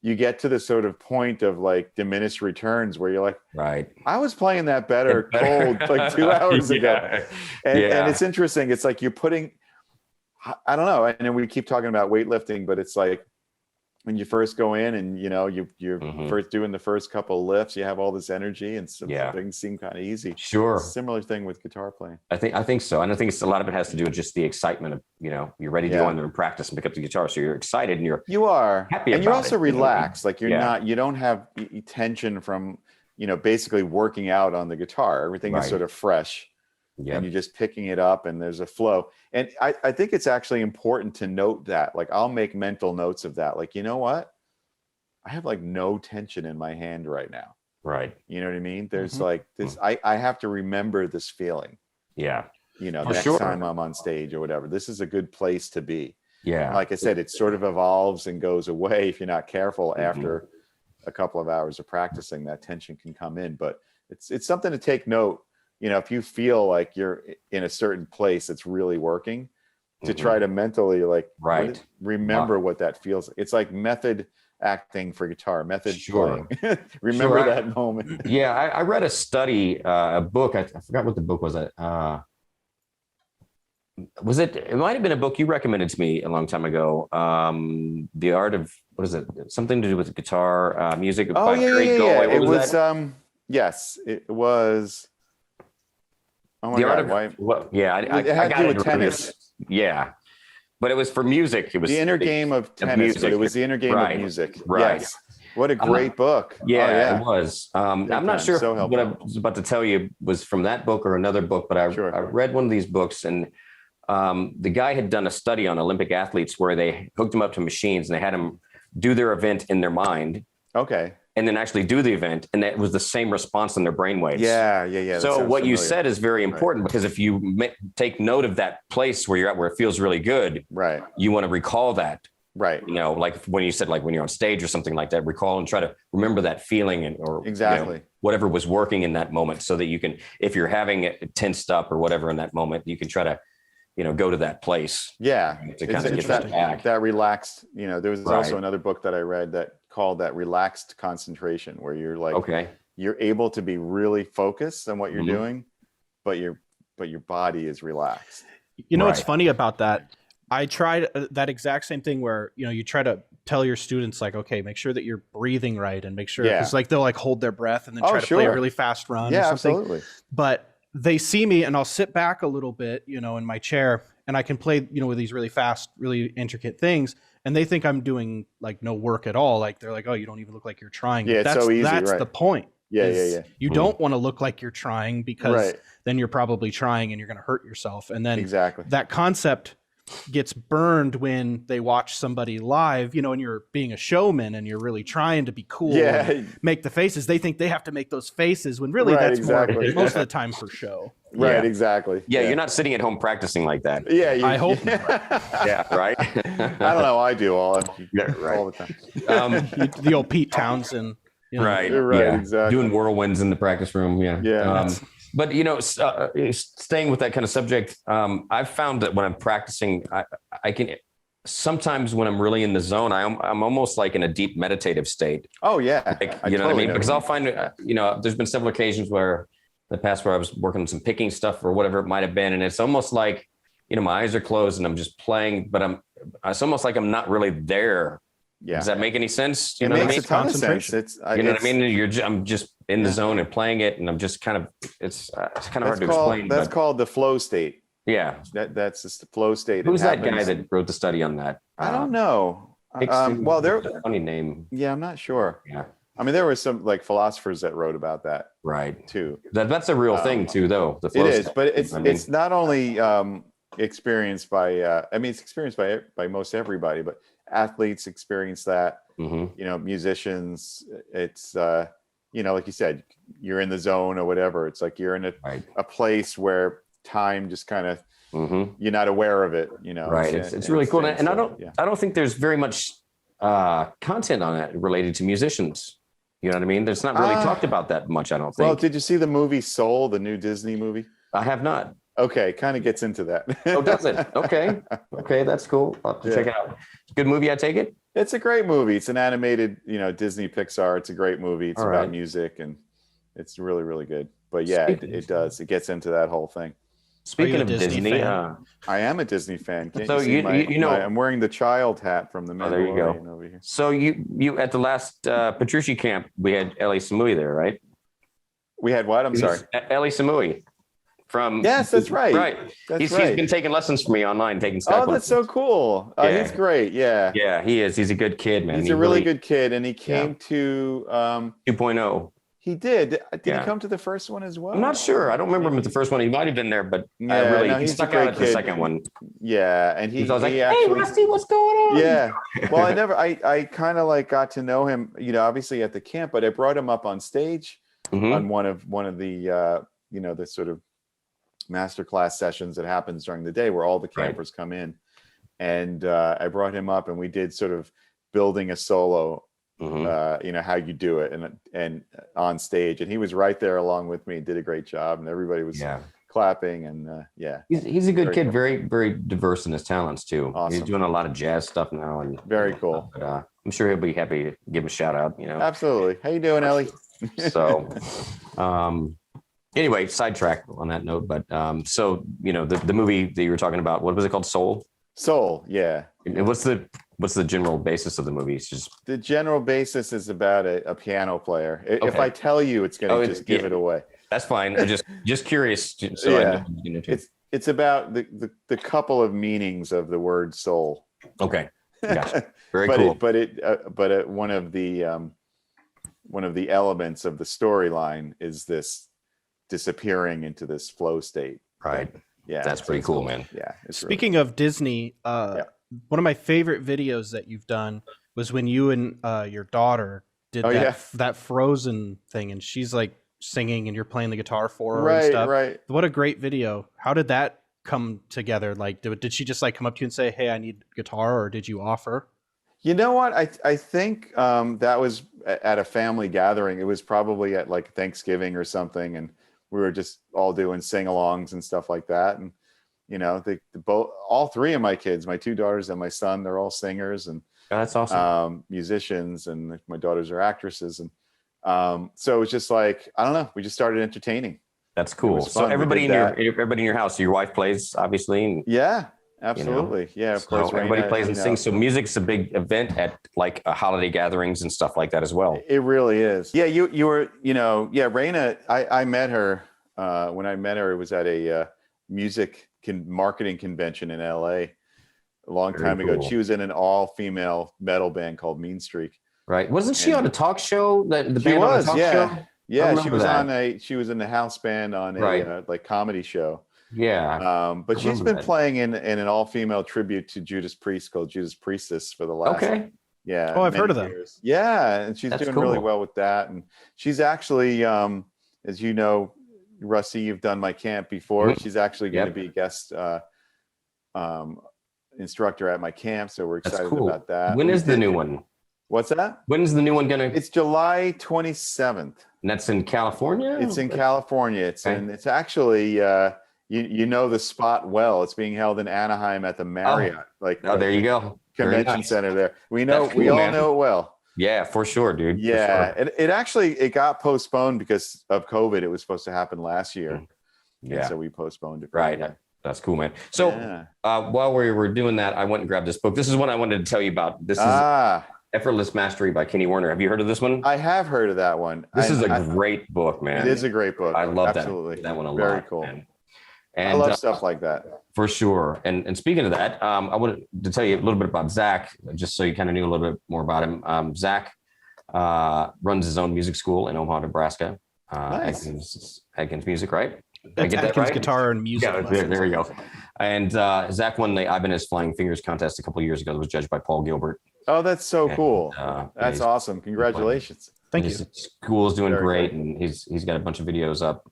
you get to the sort of point of like diminished returns where you're like, right, I was playing that better cold like 2 hours ago. And it's interesting. It's like you're putting, I don't know. And then we keep talking about weightlifting, but it's like, when you first go in and you're first doing the first couple of lifts, you have all this energy and some things seem kind of easy. Sure. Similar thing with guitar playing. I think so. And I think a lot of it has to do with just the excitement of, you're ready to go in there and practice and pick up the guitar. So you're excited and you are happy and you're also relaxed. Like you don't have tension from, basically working out on the guitar. Everything is sort of fresh. And you're just picking it up and there's a flow. And I think it's actually important to note that. Like I'll make mental notes of that. Like, you know what? I have like no tension in my hand right now. Right. You know what I mean? There's like this, I have to remember this feeling. Yeah. Next time I'm on stage or whatever. This is a good place to be. Yeah. And like I said, it sort of evolves and goes away if you're not careful. After a couple of hours of practicing, that tension can come in. But it's something to take note. If you feel like you're in a certain place that's really working, to try to mentally remember what that feels like. It's like method acting for guitar, method playing. Remember that moment. Yeah, I read a study, a book. I forgot what the book was. It might have been a book you recommended to me a long time ago. The Art of, what is it? Something to do with guitar music. Oh, yeah. It was yes, it was. Oh my God! I had to do with tennis. Yeah, but it was for music. It was the inner game of tennis, but it was the inner game of music. Right. Yes. What a great book. Yeah, it was. I'm not sure what I was about to tell you was from that book or another book, but I read one of these books, and the guy had done a study on Olympic athletes where they hooked them up to machines and they had them do their event in their mind. Okay. And then actually do the event, and that was the same response in their brainwaves. Yeah. So what you said is very important, because if you take note of that place where you're at, where it feels really good, right, you want to recall that. Right. Like when you said, like when you're on stage or something like that, recall and try to remember that feeling or whatever was working in that moment, so that you can, if you're having it tensed up or whatever in that moment, you can try to, go to that place. Yeah. To kind of get that relaxed, there was also another book that I read that called that relaxed concentration, where you're like, you're able to be really focused on what you're doing, but your body is relaxed. What's funny about that? I tried that exact same thing where, you try to tell your students like, okay, make sure that you're breathing right and make sure, because like they'll like hold their breath and then try to play a really fast run or something. Absolutely. But they see me and I'll sit back a little bit, in my chair, and I can play, with these really fast, really intricate things. And they think I'm doing like no work at all. Like they're like, oh, you don't even look like you're trying. Yeah, it's so easy. That's the point. Yeah. You don't want to look like you're trying, because then you're probably trying and you're going to hurt yourself. And then that concept gets burned when they watch somebody live, and you're being a showman and you're really trying to be cool and make the faces. They think they have to make those faces when really that's more most of the time for show. Right, exactly. Yeah, you're not sitting at home practicing like that. Yeah, I hope not. Yeah, right. I don't know. I do all the time. The old Pete Townsend. Right, exactly. Doing whirlwinds in the practice room. Yeah. But staying with that kind of subject, I've found that when I'm practicing, I can sometimes when I'm really in the zone, I'm almost like in a deep meditative state. Oh yeah, like, you know what I mean? Because I'll find, there's been several occasions where in the past where I was working on some picking stuff or whatever it might have been, and it's almost like, my eyes are closed and I'm just playing, but it's almost like I'm not really there. Yeah. Does that make any sense? It makes a ton of sense. It's what I mean? I'm just in the zone and playing it, and I'm just kind of, it's kind of hard to explain. That's called the flow state. Yeah. That's just the flow state. Who's that guy that wrote the study on that? I don't know. Well, there's a funny name. Yeah, I'm not sure. Yeah. I mean, there were some like philosophers that wrote about that. Right. Too. That's a real thing too, though. The flow it is, state. but it's not only experienced by it's experienced by most everybody, but athletes experience that. Musicians, it's like you said, you're in the zone or whatever. It's like you're in a place where time just kind of you're not aware of it. Right. It's really cool, and I don't think there's very much content on it related to musicians. You know what I mean? There's not really talked about that much, I don't think. Well, did you see the movie Soul, the new Disney movie? I have not. Okay, kind of gets into that. Oh, does it? Okay, that's cool. I'll have to check it out. Good movie, I take it? It's a great movie. It's an animated, Disney Pixar. It's a great movie. It's about music, and it's really, really good. But yeah, it does. It gets into that whole thing. Speaking of Disney, I am a Disney fan. Can't so you see I'm wearing the child hat from the Mandalorian there you go. over here. So you at the last Petrucci camp, we had Ellie Samui there, right? We had what? I'm sorry. Ellie Samui. Yes, that's right. Right. He's been taking lessons from me online, taking Skype lessons. That's so cool. He's great. Yeah. Yeah, he is. He's a good kid, man. He's a really good kid, and he came to 2.0. He did. Did he come to the first one as well? I'm not sure. I don't remember him at the first one. He might have been there, but he stuck out at the second one. Yeah, and he was like, "Hey, Rusty, what's going on?" Yeah. Well, I kind of like got to know him, obviously at the camp, but I brought him up on stage on one of the the sort of masterclass sessions that happens during the day where all the campers come in, and I brought him up and we did sort of building a solo. How you do it and on stage, and he was right there along with me and did a great job, and everybody was clapping, and he's a good kid, very, very diverse in his talents too. Awesome. He's doing a lot of jazz stuff now, and very cool. But, I'm sure he'll be happy to give him a shout out. Absolutely. How you doing, Ellie? So anyway, sidetrack on that note, but the movie that you were talking about, what was it called? Soul, yeah. And what's the general basis of the movie? It's just the general basis is about a piano player. If I tell you, it's going to give it away. That's fine. I'm just curious. So I know, it's about the couple of meanings of the word soul. Okay, gotcha. Very cool. But one of the elements of the storyline is this disappearing into this flow state. Right. Yeah, that's pretty cool, man. Yeah. Speaking of Disney, one of my favorite videos that you've done was when you and your daughter did that Frozen thing, and she's like singing and you're playing the guitar for her and stuff. Right. What a great video. How did that come together? Like, did she just like come up to you and say, "Hey, I need guitar," or did you offer? You know what? I think that was at a family gathering. It was probably at like Thanksgiving or something, and we were just all doing sing-alongs and stuff like that. And all three of my kids, my two daughters and my son, they're all singers and that's awesome. Musicians, and my daughters are actresses, and so it was just like, I don't know, we just started entertaining. That's cool. So everybody in your house, your wife plays, obviously. And, yeah, absolutely. Yeah, of course. Everybody plays and sings. So music's a big event at like holiday gatherings and stuff like that as well. It really is. Yeah, you were, Raina, I met her, when I met her, it was at a music marketing convention in LA a long time ago. She was in an all-female metal band called Mean Streak. Right. Wasn't she on a talk show? She was, yeah. She was in the house band on a like comedy show. Yeah. But she's been playing in an all-female tribute to Judas Priest called Judas Priestess for the last I've heard of them. Years. Yeah, and she's doing really well with that. And she's actually as you know, Rusty, you've done my camp before. She's actually going to be a guest instructor at my camp, so we're excited about that. When is the new one? What's that? When is the new one gonna? It's July 27th. And that's in California? It's in California. It's actually you know the spot well. It's being held in Anaheim at the Marriott. There you go. Convention center there. We know cool, we all man. know it well. Yeah, for sure, dude. Yeah. For sure. It actually got postponed because of COVID. It was supposed to happen last year. Yeah. And so we postponed it. Right. That's cool, man. So while we were doing that, I went and grabbed this book. This is one I wanted to tell you about. This is Effortless Mastery by Kenny Werner. Have you heard of this one? I have heard of that one. This is a great book, man. It is a great book. I love Absolutely. that one a lot. Very cool. Man. And I love stuff like that. For sure. And speaking of that, I wanted to tell you a little bit about Zach, just so you kind of knew a little bit more about him. Zach runs his own music school in Omaha, Nebraska. Nice. Atkins Music, right? That's Atkins Guitar and Music. Yeah, there you go. And Zach won the I've Been His Flying Fingers contest a couple of years ago. That was judged by Paul Gilbert. Oh, that's so cool. That's he's awesome. Congratulations. Thank you. His school is doing Very great, good. and he's got a bunch of videos up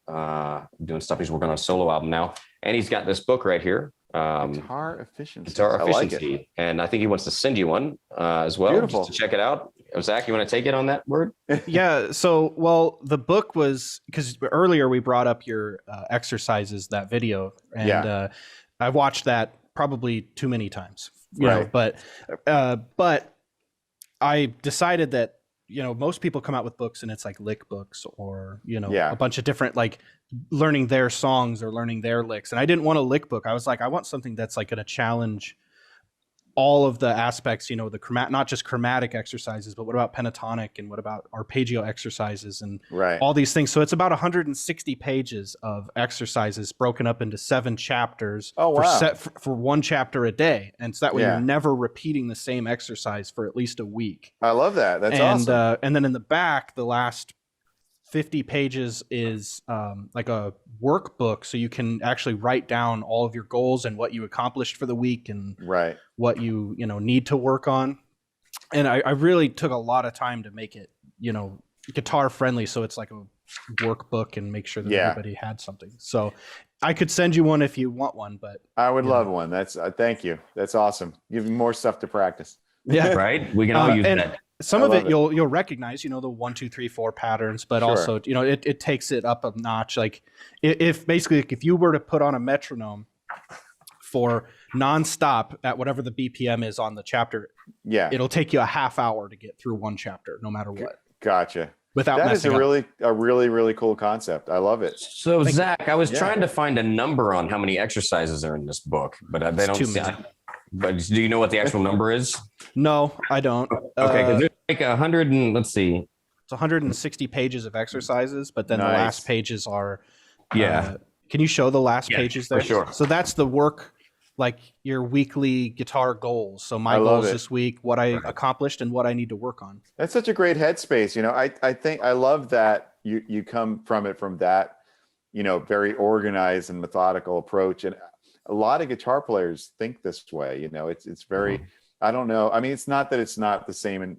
doing stuff. He's working on a solo album now, and he's got this book right here. Guitar Efficiency. Guitar I like Efficiency. it. And I think he wants to send you one as well. Beautiful. Just to check it out. Zach, you want to take it on that word? Yeah. So, well, the book was, because earlier we brought up your exercises, that video, and I watched that probably too many times, you know, but I decided that, you know, most people come out with books and it's like lick books or, you know, a bunch of different, like learning their songs or learning their licks. And I didn't want a lick book. I was like, I want something that's like going to challenge all of the aspects, you know, the not just chromatic exercises, but what about pentatonic and what about arpeggio exercises and all these things. So it's about 160 pages of exercises broken up into 7 chapters for one chapter a day. And so that way you're never repeating the same exercise for at least a week. I love that. That's awesome. And then in the back, the last 50 pages is like a workbook, so you can actually write down all of your goals and what you accomplished for the week and what you need to work on. And I really took a lot of time to make it, you know, guitar friendly, so it's like a workbook and make sure that everybody had something. So I could send you one if you want one, but I would love one. That's thank you. That's awesome. Give me more stuff to practice. Yeah, right. We can all use that. Some of it you'll recognize, you know, the 1, 2, 3, 4 patterns, but also, you know, it takes it up a notch. Like if you were to put on a metronome for nonstop at whatever the BPM is on the chapter, it'll take you a half hour to get through one chapter, no matter what. Gotcha. Without that is a really cool concept. I love it. So Zach, I was trying to find a number on how many exercises are in this book, but they don't see. But do you know what the actual number is? No, I don't. Okay, because there's like 100 and let's see. It's 160 pages of exercises, but then the last pages are. Can you show the last pages there? For sure. So that's the work, like your weekly guitar goals. So my goals this week, what I accomplished and what I need to work on. That's such a great headspace. You know, I think I love that you come from that, you know, very organized and methodical approach. And a lot of guitar players think this way, you know, it's very, I don't know. I mean, it's not that it's not the same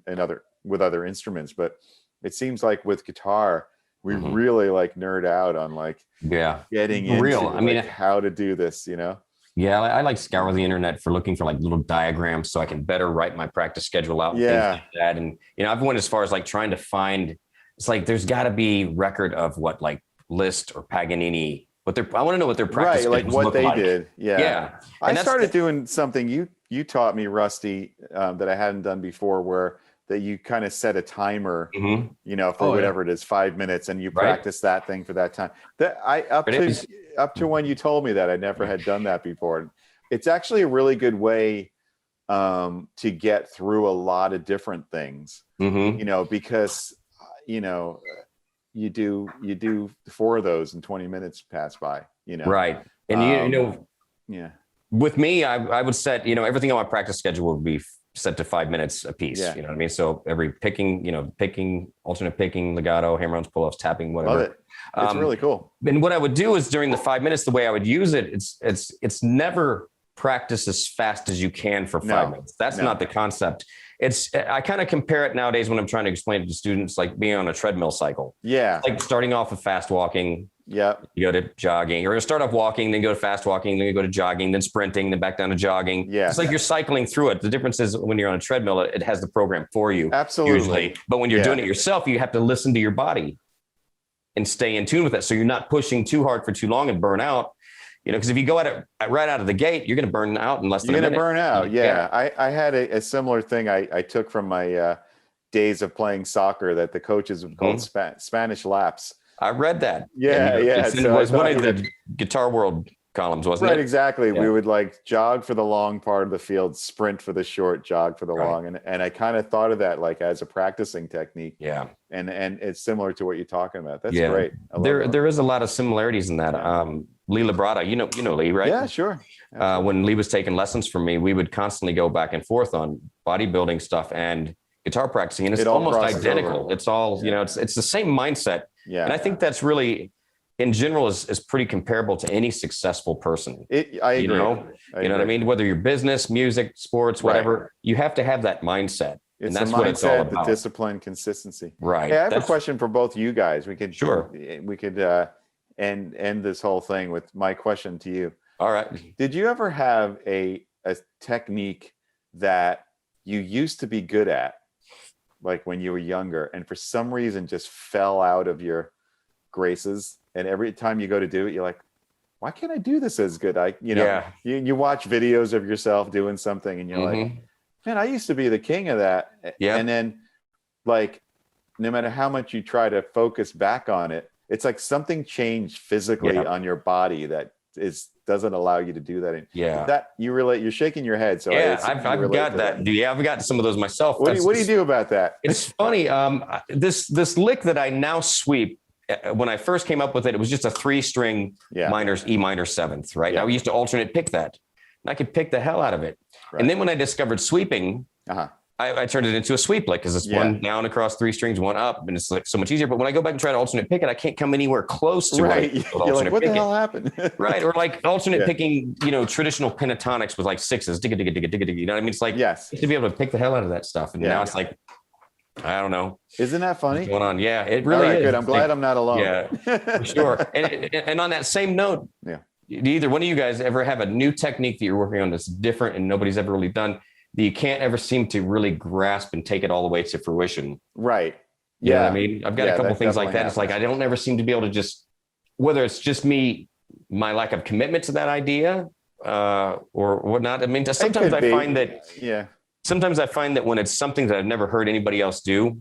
with other instruments, but it seems like with guitar, we really like nerd out on like getting into how to do this, you know? Yeah, I like scour the internet for looking for like little diagrams so I can better write my practice schedule out and things like that. And, you know, I've went as far as like trying to find, it's like, there's gotta be record of what like Liszt or Paganini, I want to know what their practice like what they did. Yeah. I started doing something you taught me, Rusty, that I hadn't done before, where that you kind of set a timer, you know, for whatever it is, 5 minutes, and you practice that thing for that time. That up to when you told me that, I never had done that before. It's actually a really good way to get through a lot of different things, you know, because you know. You do 4 of those and 20 minutes pass by, you know? Right. And you know, with me, I would set, you know, everything on my practice schedule would be set to 5 minutes a piece. You know what I mean? So every picking, alternate picking, legato, hammer-ons, pull-ups, tapping, whatever. Love it. It's really cool. And what I would do is during the 5 minutes, the way I would use it, it's never practice as fast as you can for 5 minutes. That's not the concept. I kind of compare it nowadays when I'm trying to explain it to students, like being on a treadmill cycle. Yeah. Like starting off with fast walking. Yeah. You go to jogging. You're going to start off walking, then go to fast walking, then you go to jogging, then sprinting, then back down to jogging. Yeah. It's like you're cycling through it. The difference is when you're on a treadmill, it has the program for you. Absolutely. Usually. But when you're doing it yourself, you have to listen to your body. and stay in tune with it. So you're not pushing too hard for too long and burn out. Because if you go at it right out of the gate, you're going to burn out in less than a minute. You're going to burn out. Yeah. I had a similar thing I took from my days of playing soccer that the coaches would call Spanish laps. I read that. Yeah. It was one of the Guitar World columns, wasn't it? Right, exactly. Yeah. We would like jog for the long part of the field, sprint for the short, jog for the long. And I kind of thought of that like as a practicing technique. Yeah. And it's similar to what you're talking about. That's great. There is a lot of similarities in that. Yeah. Lee Labrada, you know Lee, right? Yeah, sure. When Lee was taking lessons from me, we would constantly go back and forth on bodybuilding stuff and guitar practicing, and it's almost identical. It's all, it's the same mindset. Yeah. And I think that's really, in general, is pretty comparable to any successful person. I agree. You know what I mean? Whether you're business, music, sports, whatever, you have to have that mindset. It's and that's the mindset, what it's all about. the discipline, consistency. Right. Hey, I have a question for both you guys. We could end this whole thing with my question to you. All right. Did you ever have a technique that you used to be good at, like when you were younger, and for some reason just fell out of your graces? And every time you go to do it, you're like, why can't I do this as good? You watch videos of yourself doing something and you're like, man, I used to be the king of that. Yeah. And then like, no matter how much you try to focus back on it, it's like something changed physically on your body that doesn't allow you to do that. That you're shaking your head. So I've got that. I've got some of those myself. What do you do about that? It's funny. This lick that I now sweep, when I first came up with it, it was just a 3-string E minor seventh, right? I used to alternate pick that, and I could pick the hell out of it. Right. And then when I discovered sweeping, I turned it into a sweep lick, because it's one down across 3 strings, one up, and it's like so much easier. But when I go back and try to alternate pick it, I can't come anywhere close to right. You're like, what the hell happened? Right. Or like alternate picking, traditional pentatonics with like 6s, digga, digga, digga, digga, digga. You know what I mean? It's like, to be able to pick the hell out of that stuff. And now it's like, I don't know. Isn't that funny? What's going on? Yeah, it really is. Good. I'm glad I'm not alone. Yeah, for sure. And on that same note, do either one of you guys ever have a new technique that you're working on that's different and nobody's ever really done, that you can't ever seem to really grasp and take it all the way to fruition? Right. You know what I mean? I've got a couple things like that. Happens. It's like, I don't ever seem to be able to just, whether it's just me, my lack of commitment to that idea or whatnot. I mean, sometimes I find that, sometimes I find that when it's something that I've never heard anybody else do,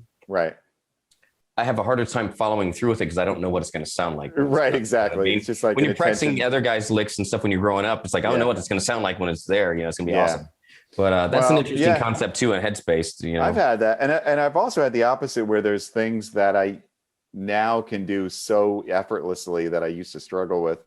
I have a harder time following through with it because I don't know what it's going to sound like. Right, exactly. I mean, it's just like when you're practicing other guys' licks and stuff when you're growing up, it's like, I don't know what it's going to sound like when it's there. It's going to be awesome. But that's an interesting concept too in Headspace. I've had that, and I've also had the opposite, where there's things that I now can do so effortlessly that I used to struggle with.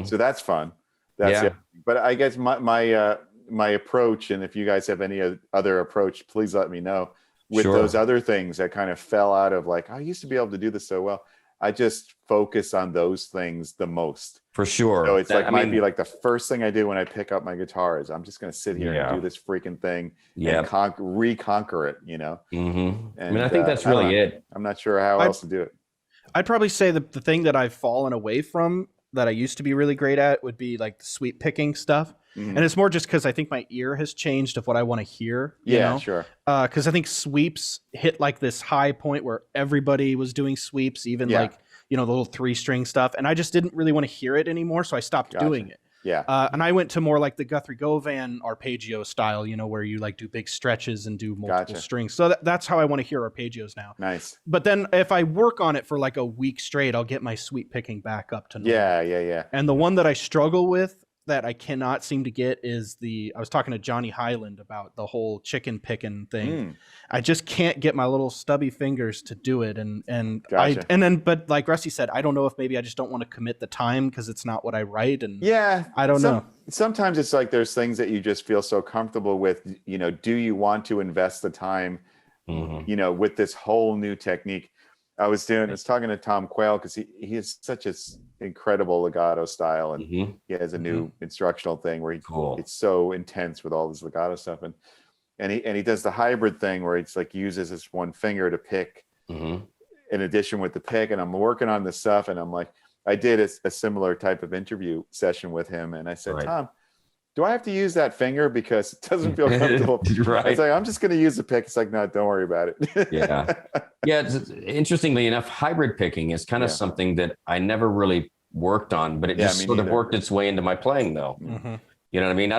So that's fun. That's it. But I guess my approach, and if you guys have any other approach, please let me know. With those other things that kind of fell out of, like, I used to be able to do this so well. I just focus on those things the most. For sure. So it's might be like the first thing I do when I pick up my guitar is I'm just going to sit here and do this freaking thing and reconquer it, And, I mean, I think that's really it. I'm not sure how else to do it. I'd probably say the thing that I've fallen away from that I used to be really great at would be like the sweep picking stuff. And it's more just because I think my ear has changed of what I want to hear. You know? Sure. Because I think sweeps hit like this high point where everybody was doing sweeps, even like, the little 3-string stuff. And I just didn't really want to hear it anymore. So I stopped doing it. Yeah. And I went to more like the Guthrie Govan arpeggio style, where you like do big stretches and do multiple strings. So that's how I want to hear arpeggios now. Nice. But then if I work on it for like a week straight, I'll get my sweep picking back up to normal. Yeah. And the one that I struggle with that I cannot seem to get is I was talking to Johnny Highland about the whole chicken picking thing. I just can't get my little stubby fingers to do it. But like Rusty said, I don't know if maybe I just don't want to commit the time because it's not what I write. And I don't know. Sometimes it's like there's things that you just feel so comfortable with, do you want to invest the time, with this whole new technique? I was talking to Tom Quayle because he has such an incredible legato style, and he has a new instructional thing where it's so intense with all this legato stuff, and he does the hybrid thing where it's like uses his one finger to pick in addition with the pick. And I'm working on this stuff, and I'm like, I did a similar type of interview session with him, and I said, Tom, do I have to use that finger because it doesn't feel comfortable? Right. It's like, I'm just going to use the pick. It's like, no, don't worry about it. Yeah. Yeah. Interestingly enough, hybrid picking is kind of something that I never really worked on, but it just sort of worked its way into my playing though. Mm-hmm. You know what I mean?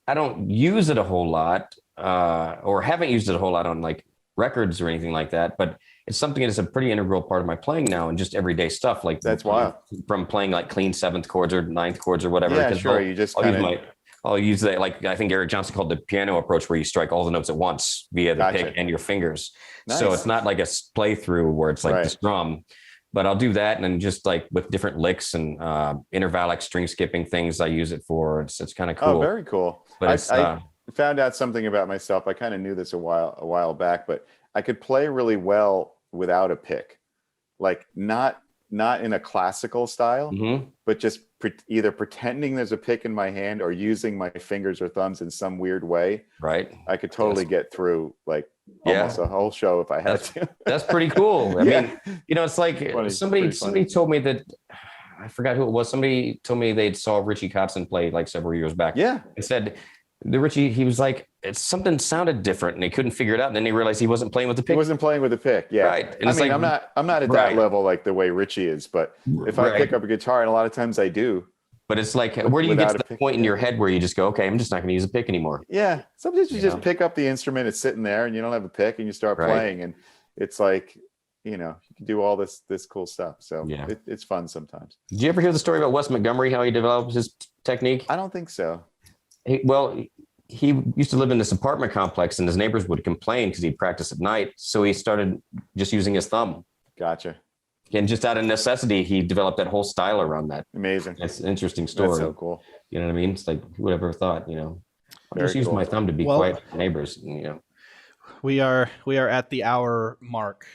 I don't use it a whole lot, or haven't used it a whole lot on like records or anything like that, but it's something that's a pretty integral part of my playing now and just everyday stuff. Like that's wild. From playing like clean 7th chords or 9th chords or whatever. Yeah, sure. You just I'll use that, like I think Eric Johnson called the piano approach, where you strike all the notes at once via the pick and your fingers. Nice. So it's not like a play through where it's like the strum, but I'll do that. And then just like with different licks and intervallic string skipping things, I use it for. It's kind of cool. Oh, very cool. But I found out something about myself. I kind of knew this a while back, but I could play really well without a pick, like not in a classical style, but just either pretending there's a pick in my hand or using my fingers or thumbs in some weird way. Right. I could totally get through like almost a whole show if I had to. That's pretty cool. I mean, you know, it's like somebody told me that, I forgot who it was. Somebody told me they saw Richie Kotzen play like several years back. Yeah. And said he was like, something sounded different and he couldn't figure it out. And then he realized he wasn't playing with the pick. He wasn't playing with the pick. Yeah. Right. And I mean, I'm not at that level like the way Richie is, but if I pick up a guitar, and a lot of times I do. But it's like, where do you get to the point in your head where you just go, okay, I'm just not going to use a pick anymore? Yeah. Sometimes you just pick up the instrument, it's sitting there and you don't have a pick and you start playing. And it's like, you know, you can do all this cool stuff. So it's fun sometimes. Did you ever hear the story about Wes Montgomery, how he developed his technique? I don't think so. He used to live in this apartment complex and his neighbors would complain because he'd practice at night. So he started just using his thumb. Gotcha. And just out of necessity, he developed that whole style around that. Amazing. It's an interesting story. That's so cool. You know what I mean? It's like, who would ever have thought, you know, I'll just use my thumb to be quiet with neighbors, you know. We are at the hour mark.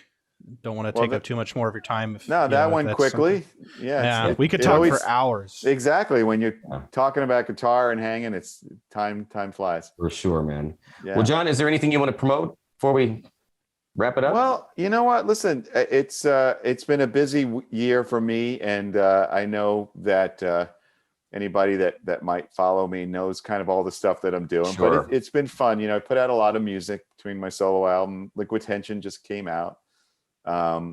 Don't want to take up too much more of your time. That went quickly. Yeah, we could talk for hours. Exactly. When you're talking about guitar and hanging, it's time flies. For sure, man. Yeah. Well, John, is there anything you want to promote before we wrap it up? Well, you know what? Listen, it's been a busy year for me, and I know that anybody that might follow me knows kind of all the stuff that I'm doing. Sure. But it's been fun. You know, I put out a lot of music between my solo album. Liquid Tension just came out.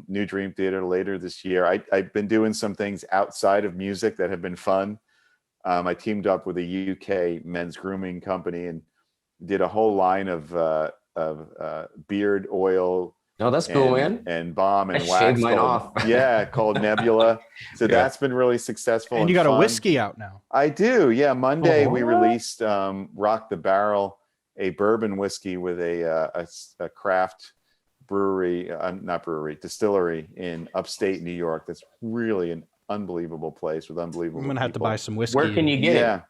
New Dream Theater later this year. I've been doing some things outside of music that have been fun. I teamed up with a UK men's grooming company and did a whole line of beard oil. Oh, that's cool, man. And balm and I wax. shaved mine off. Called Nebula. So that's been really successful. And you got a whiskey out now. I do. Yeah. Monday we released Rock the Barrel, a bourbon whiskey with a craft distillery in upstate New York. That's really an unbelievable place with unbelievable I'm gonna have to buy some whiskey. Where can you get it?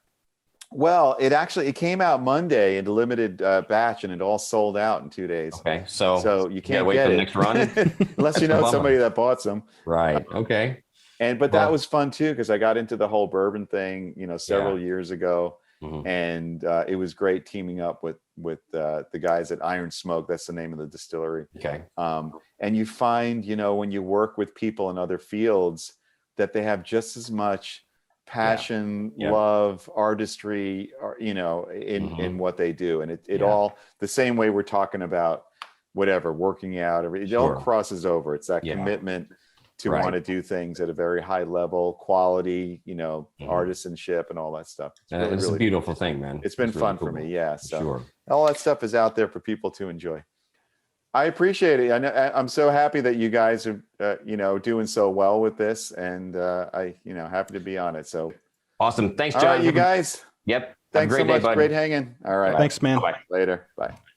Well, it came out Monday in a limited batch and it all sold out in 2 days. Okay, so you can't wait get for it the next run unless you know somebody that bought some. Right. Okay. But that was fun too, because I got into the whole bourbon thing, you know, several years ago. Mm-hmm. And it was great teaming up with the guys at Iron Smoke. That's the name of the distillery. Okay. And you find, you know, when you work with people in other fields, that they have just as much passion, love, artistry, you know, in what they do. And it all the same way we're talking about whatever, working out, it all crosses over. It's that commitment to want to do things at a very high level, quality, you know, artisanship and all that stuff. It's a beautiful thing, man. It's been fun for me. Yeah. So all that stuff is out there for people to enjoy. I appreciate it. I'm so happy that you guys are, you know, doing so well with this, and happy to be on it. So awesome. Thanks, John. All right, you guys. Yep. Thanks so much. Buddy. Great hanging. All right. Thanks, man. Bye. Later. Bye.